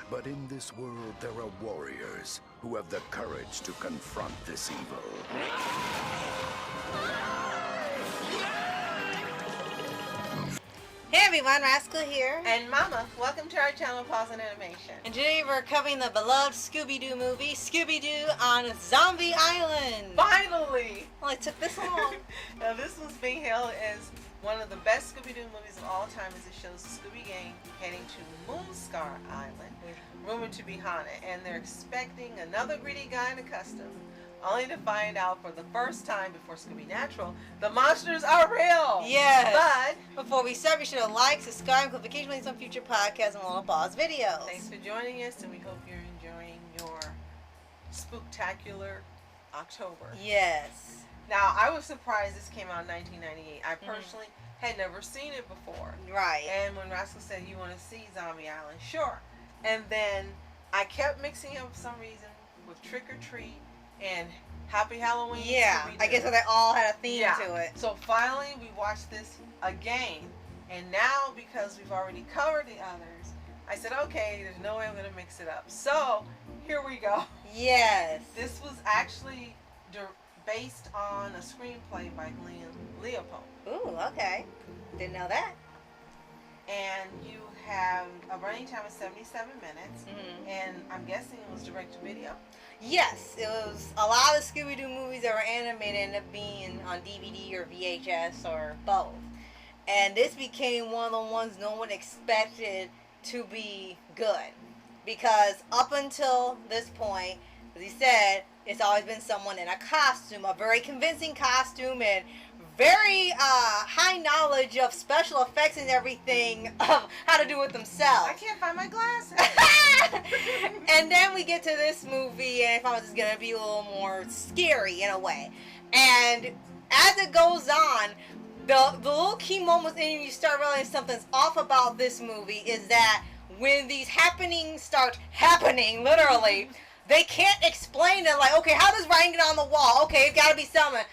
But in this world, there are warriors who have the courage to confront this evil. Hey everyone, Rascal here. And Mama, welcome to our channel, Paws On Animation. And today we're covering the beloved Scooby Doo movie, Scooby Doo on Zombie Island. Finally! Well, it took this long. Now this was being hailed as one of the best Scooby Doo movies of all time, as it shows the Scooby Gang heading to Moonscar Island, rumored to be haunted, and they're expecting another greedy guy in a costume, only to find out for the first time before Scooby Natural, the monsters are real! Yes! But before we start, be sure to like, subscribe, and click notification links on future podcasts and Little Paws videos. Thanks for joining us, and we hope you're enjoying your spooktacular October. Yes. Now, I was surprised this came out in 1998. I personally had never seen it before. Right. And when Rascal said, you want to see Zombie Island? Sure. And then I kept mixing it for some reason with Trick or Treat and Happy Halloween. Yeah, I guess they all had a theme to it. So finally we watched this again, and now because we've already covered the others, I said, okay, there's no way I'm going to mix it up. So here we go. Yes. This was actually based on a screenplay by Glenn Leopold. Ooh, okay. Didn't know that. And you have a running time of 77 minutes, and I'm guessing it was direct to video. Yes, it was. A lot of Scooby-Doo movies that were animated ended up being on DVD or VHS or both. And this became one of the ones no one expected to be good. Because up until this point, as he said, it's always been someone in a costume, a very convincing costume, and very high knowledge of special effects and everything of how to do it themselves. I can't find my glasses. And then we get to this movie, and I thought it was going to be a little more scary in a way. And as it goes on, the little key moments, and you start realizing something's off about this movie, is that when these happenings start happening, literally, they can't explain it. Like, okay, how does writing get on the wall? Okay, it's got to be something.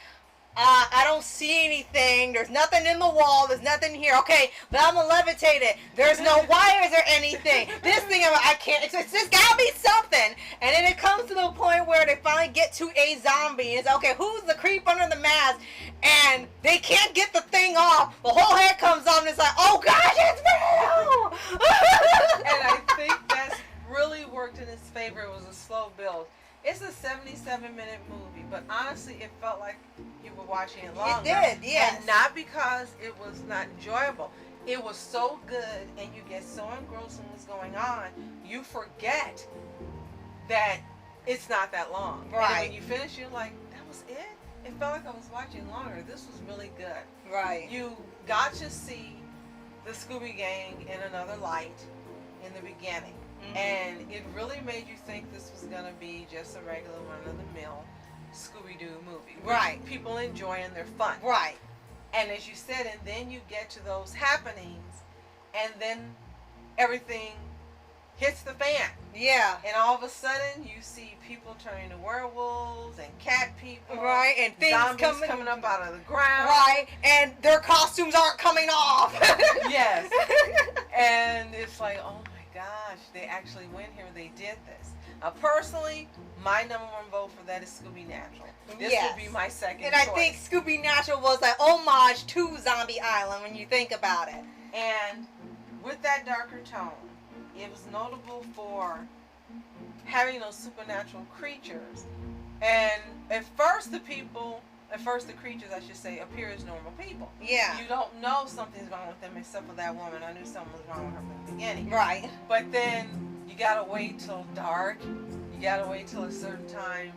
I don't see anything. There's nothing in the wall. There's nothing here. Okay, but I'm gonna levitate it. There's no wires or anything. This thing, I can't. It's just gotta be something. And then it comes to the point where they finally get to a zombie. And it's okay, who's the creep under the mask? And they can't get the thing off. The whole head comes off, and it's like, oh gosh, it's real. And I think that's really worked in his favor. It was a slow build. It's a 77-minute movie, but honestly, it felt like you were watching it longer. It did, yes. And not because it was not enjoyable. It was so good, and you get so engrossed in what's going on, you forget that it's not that long. Right. And when you finish, you're like, that was it? It felt like I was watching longer. This was really good. Right. You got to see the Scooby Gang in another light in the beginning. And it really made you think this was going to be just a regular run-of-the-mill Scooby-Doo movie. Right. People enjoying their fun. Right. And as you said, and then you get to those happenings, and then everything hits the fan. Yeah. And all of a sudden, you see people turning to werewolves and cat people. Right, and things zombies coming up out of the ground. Right, and their costumes aren't coming off. Yes. And it's like, oh my gosh, they actually went here. They did this. Personally, my number one vote for that is Scooby Natural. This would be my second choice. I think Scooby Natural was an homage to Zombie Island when you think about it. And with that darker tone, it was notable for having those supernatural creatures. And at first the creatures, I should say, appear as normal people. Yeah. You don't know something's wrong with them except for that woman. I knew something was wrong with her from the beginning. Right. But then you gotta wait till dark. You gotta wait till a certain time,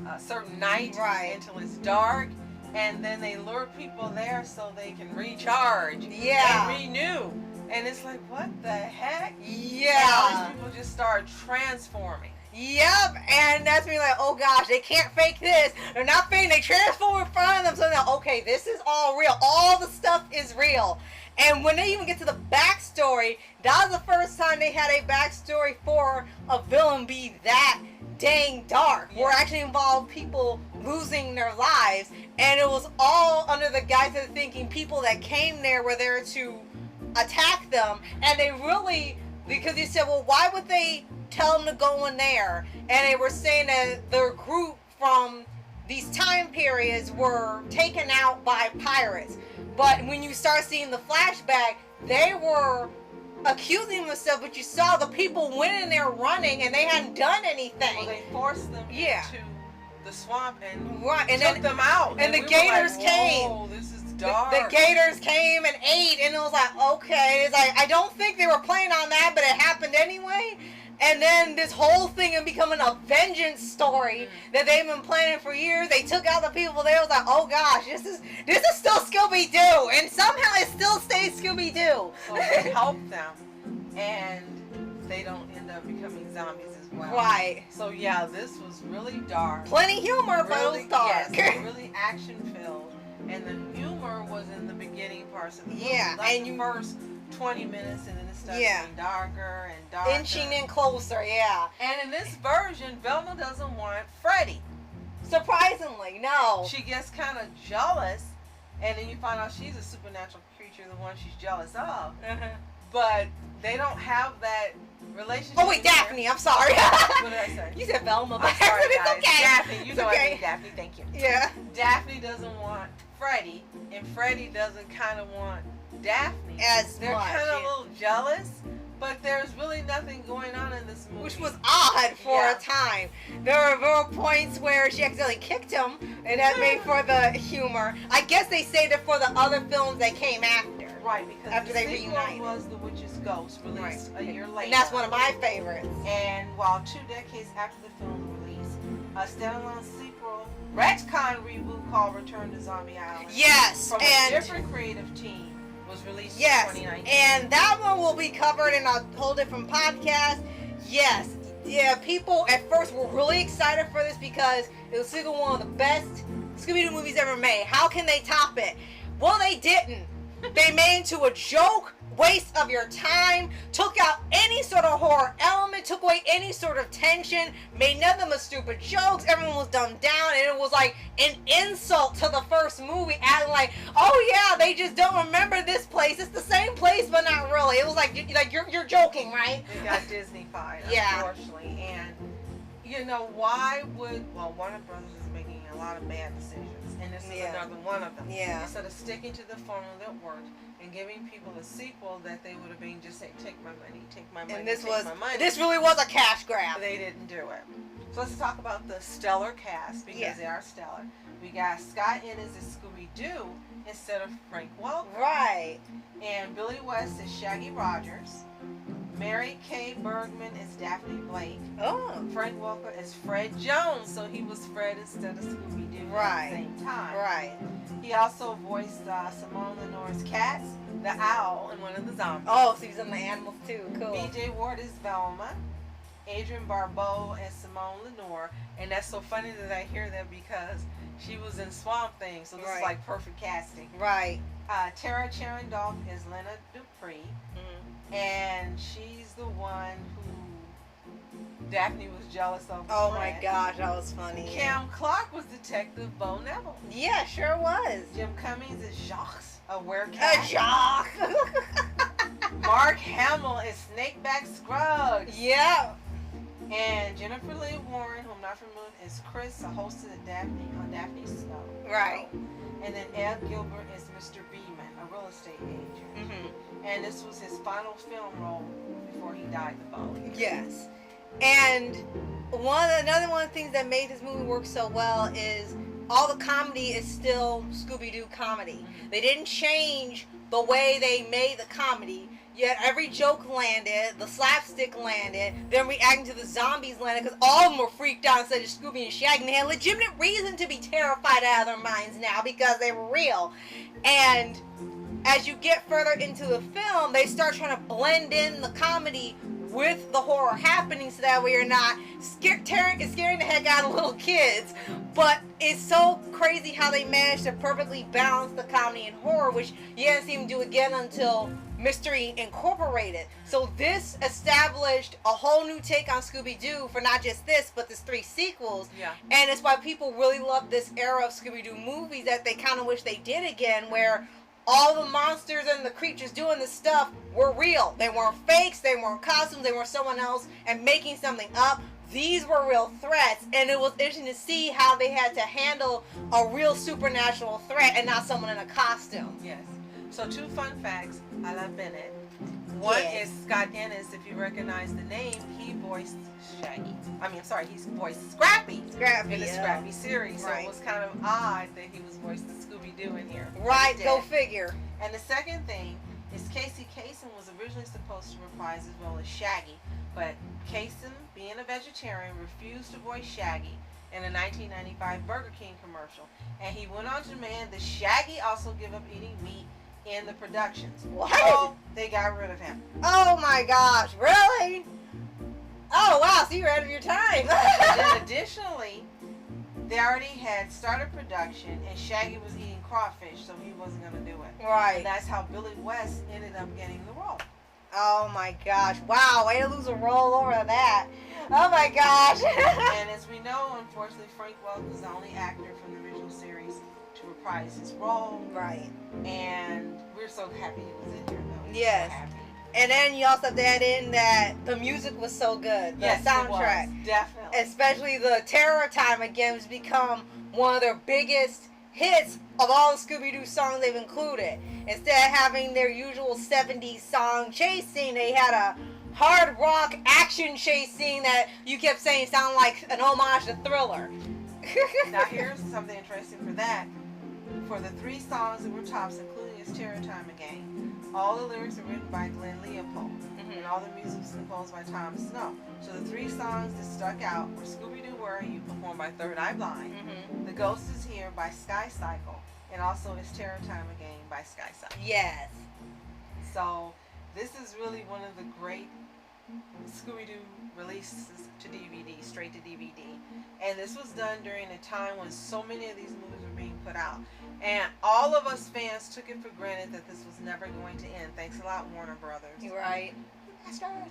a certain night, until it's dark. And then they lure people there so they can recharge and renew. And it's like, what the heck? Yeah. And all these people just start transforming. Yep, and that's me like, oh gosh, they can't fake this. They're not faking, they transform in front of them. So now, okay, this is all real. All the stuff is real. And when they even get to the backstory, that was the first time they had a backstory for a villain be that dang dark. Where it actually involved people losing their lives. And it was all under the guise of thinking people that came there were there to attack them. And they really, because he said, well, why would they tell them to go in there, and they were saying that their group from these time periods were taken out by pirates. But when you start seeing the flashback, they were accusing themselves, but you saw the people went in there running, and they hadn't done anything. Well, they forced them into the swamp and took them out. And the gators came. This is dark. The gators came and ate, and it was like, okay. It's like, I don't think they were planning on that, but it happened anyway. And then this whole thing is becoming a vengeance story that they've been planning for years. They took out the people there. It was like, oh gosh, this is still Scooby Doo, and somehow it still stays Scooby Doo. So they help them, and they don't end up becoming zombies as well. Right. So yeah, this was really dark. Plenty humor, but it was dark. Yes, really action filled, and the humor was in the beginning parts of the movie. Yeah, like and the first 20 minutes, and then it starts Yeah. getting darker and darker. Inching in closer, yeah. And in this version, Velma doesn't want Freddy. Surprisingly, no. She gets kind of jealous, and then you find out she's a supernatural creature, the one she's jealous of. But they don't have that relationship. Oh wait, Daphne, I'm sorry. What did I say? You said Velma, but I'm sorry, it's guys. okay. Daphne, you It's know okay. I mean Daphne, thank you. Yeah. Daphne doesn't want Freddy, and Freddy doesn't kind of want Daphne. They're much, kind of yeah. a little jealous, but there's really nothing going on in this movie. Which was odd for Yeah. a time. There were points where she accidentally kicked him, and that made for the humor. I guess they saved it for the other films that came after. Right, because After the they sequel reunited. was The Witch's Ghost, released a year later. And that's one of my favorites. And while 2 decades after the film release, a standalone sequel, retcon reboot called Return to Zombie Island, Yes, from and a different creative team, was released yes, in 2019. and that one will be covered in a whole different podcast. Yes, yeah, people at first were really excited for this because it was still one of the best Scooby-Doo movies ever made. How can they top it? Well, they didn't. They made it into a joke, waste of your time, took out any sort of horror element, took away any sort of tension, made none of them stupid jokes, everyone was dumbed down, and it was like an insult to the first movie, acting like, oh yeah, they just don't remember this place, it's the same place, but not really. It was like you're joking, right? It got Disney-fied, Yeah. unfortunately. And, you know, why would, well, Warner Brothers is making a lot of bad decisions, and this is Yeah. another one of them. Yeah. Instead of sticking to the formula that worked and giving people a sequel that they would have been just say, take my money, take my money, And this take was, my money. this really was a cash grab. They didn't do it. So let's talk about the stellar cast, because Yeah. they are stellar. We got Scott Ennis as Scooby Doo instead of Frank Welker. Right. And Billy West is Shaggy Rogers. Mary Kay Bergman is Daphne Blake. Oh. Frank Welker is Fred Jones, so he was Fred instead of Scooby Doo Right. at the same time. Right. He also voiced Simone Lenore's cat, the owl, in one of the zombies. Oh, so he's on the animals too. Cool. B.J. Ward is Velma. Adrienne Barbeau as Simone Lenore, and that's so funny that I hear that because she was in Swamp Thing, so this Right. is like perfect casting. Right. Tara Charendolph is Lena Dupree, Mm-hmm. and she's the one who Daphne was jealous of. with Oh my Fred. gosh, that was funny. Cam Clark was Detective Bo Neville. Yeah, sure was. Jim Cummings is Jacques, a A werecat. jock. Mark Hamill is Snakeback Scruggs. Yeah. And Jennifer Lee Warren, who I'm not familiar with, is Chris, a host of Daphne's Show. Right. And then Ed Gilbert is Mr. Beeman, a real estate agent. Mm-hmm. And this was his final film role before he died the following year. Yes. And another one of the things that made this movie work so well is all the comedy is still Scooby-Doo comedy. They didn't change the way they made the comedy, yet every joke landed, the slapstick landed, them reacting to the zombies landed, because all of them were freaked out instead of Scooby and Shaggy. And they had legitimate reason to be terrified out of their minds now because they were real. And as you get further into the film, they start trying to blend in the comedy with the horror happening, so that way you're not scaring the heck out of little kids. But it's so crazy how they managed to perfectly balance the comedy and horror, which you haven't seen them do again until Mystery Incorporated. So this established a whole new take on Scooby-Doo for not just this, but this 3 sequels. Yeah. And it's why people really love this era of Scooby-Doo movies that they kind of wish they did again, where all the monsters and the creatures doing the stuff were real. They weren't fakes, they weren't costumes, they weren't someone else and making something up. These were real threats, and it was interesting to see how they had to handle a real supernatural threat and not someone in a costume. Yes. So 2 fun facts. I love Bennett. One Yes. is Scott Ennis. If you recognize the name, he voiced Shaggy. He voiced Scrappy. Scrappy, in the yeah. Scrappy series. So Right. it was kind of odd that he was voicing Scooby Doo in here. Right, He go did. figure. And the second thing is Casey Kasem was originally supposed to reprise as well as Shaggy, but Kasem, being a vegetarian, refused to voice Shaggy in a 1995 Burger King commercial, and he went on to demand that Shaggy also give up eating meat in the productions. What? So they got rid of him. Oh my gosh, really? Oh wow, so you're ahead of your time. Then additionally, they already had started production, and Shaggy was eating crawfish, so he wasn't going to do it. Right. And that's how Billy West ended up getting the role. Oh my gosh, wow, way to lose a roll over that. Oh my gosh. And as we know, unfortunately, Frank Welker was the only actor from the original series to reprise his role. Right. And we're so happy he was in here, though. We're Yes. So happy. And then you also have to add in that the music was so good. The Yes, soundtrack. it was, definitely. Especially the Terror Time again has become one of their biggest hits of all the Scooby-Doo songs they've included. Instead of having their usual 70s song chase scene, they had a hard rock action chase scene that you kept saying sounded like an homage to Thriller. Now here's something interesting for that. For the 3 songs that were tops, including It's Terror Time Again, all the lyrics are written by Glenn Leopold, and all the music was composed by Tom Snow. So the 3 songs that stuck out were Scooby Doo Where Are You, performed by Third Eye Blind, The Ghost Is Here by Sky Cycle, and also It's Terror Time Again by Sky Cycle. Yes. So this is really one of the great Scooby-Doo releases to DVD, straight to DVD. And this was done during a time when so many of these movies were being put out. And all of us fans took it for granted that this was never going to end. Thanks a lot, Warner Brothers. You're right.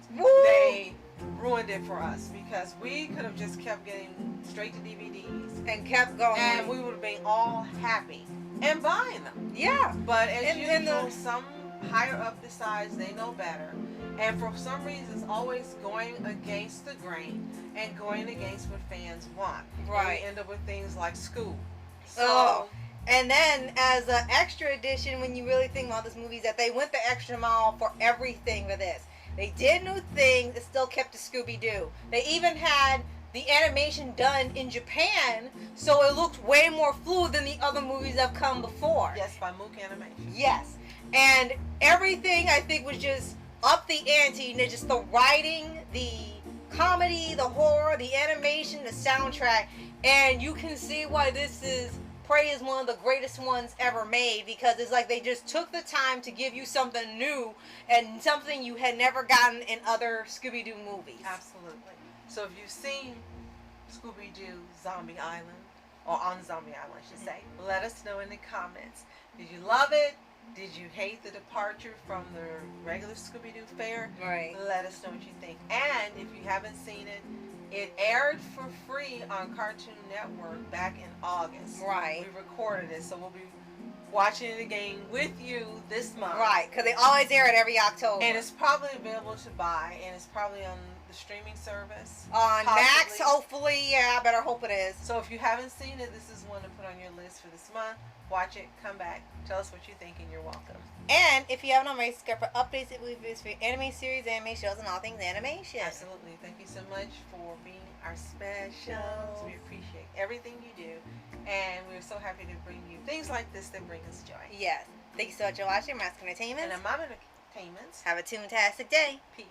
They ruined it for us because we could have just kept getting straight to DVDs. And kept going. And we would have been all happy and buying them. Yeah. But as And usual, some higher up decides they know better, and for some reason it's always going against the grain and going against what fans want. Right. And we end up with things like Scoob. So, Oh. And then as an extra addition, when you really think about this movie, is that they went the extra mile for everything for this. They did new things that still kept the Scooby-Doo. They even had the animation done in Japan, so it looked way more fluid than the other movies that have come before. yes, by Mook Animation. Yes. And everything, I think, was just up the ante. And just the writing, the comedy, the horror, the animation, the soundtrack. And you can see why this is praised as one of the greatest ones ever made, because it's like they just took the time to give you something new and something you had never gotten in other Scooby-Doo movies. Absolutely. So if you've seen Scooby-Doo Zombie Island, or on Zombie Island, I should say, let us know in the comments. Did you love it? Did you hate the departure from the regular Scooby-Doo fare? Right. Let us know what you think. And if you haven't seen it, it aired for free on Cartoon Network back in August. Right. We recorded it, so we'll be watching it again with you this month. Right, because they always air it every October. And it's probably available to buy, and it's probably on the streaming service. on Max, possibly. hopefully. Yeah, I better hope it is. So if you haven't seen it, this is one to put on your list for this month. Watch it, come back, tell us what you think, and you're welcome. And if you haven't already, subscribe for updates that we've for anime series, anime shows, and all things animation. Absolutely. Thank you so much for being our specials. We appreciate everything you do, and we're so happy to bring you things like this that bring us joy. Yes. Thank you so much for watching Mask Entertainment. And I'm Mom Entertainment. Have a toontastic day. Peace.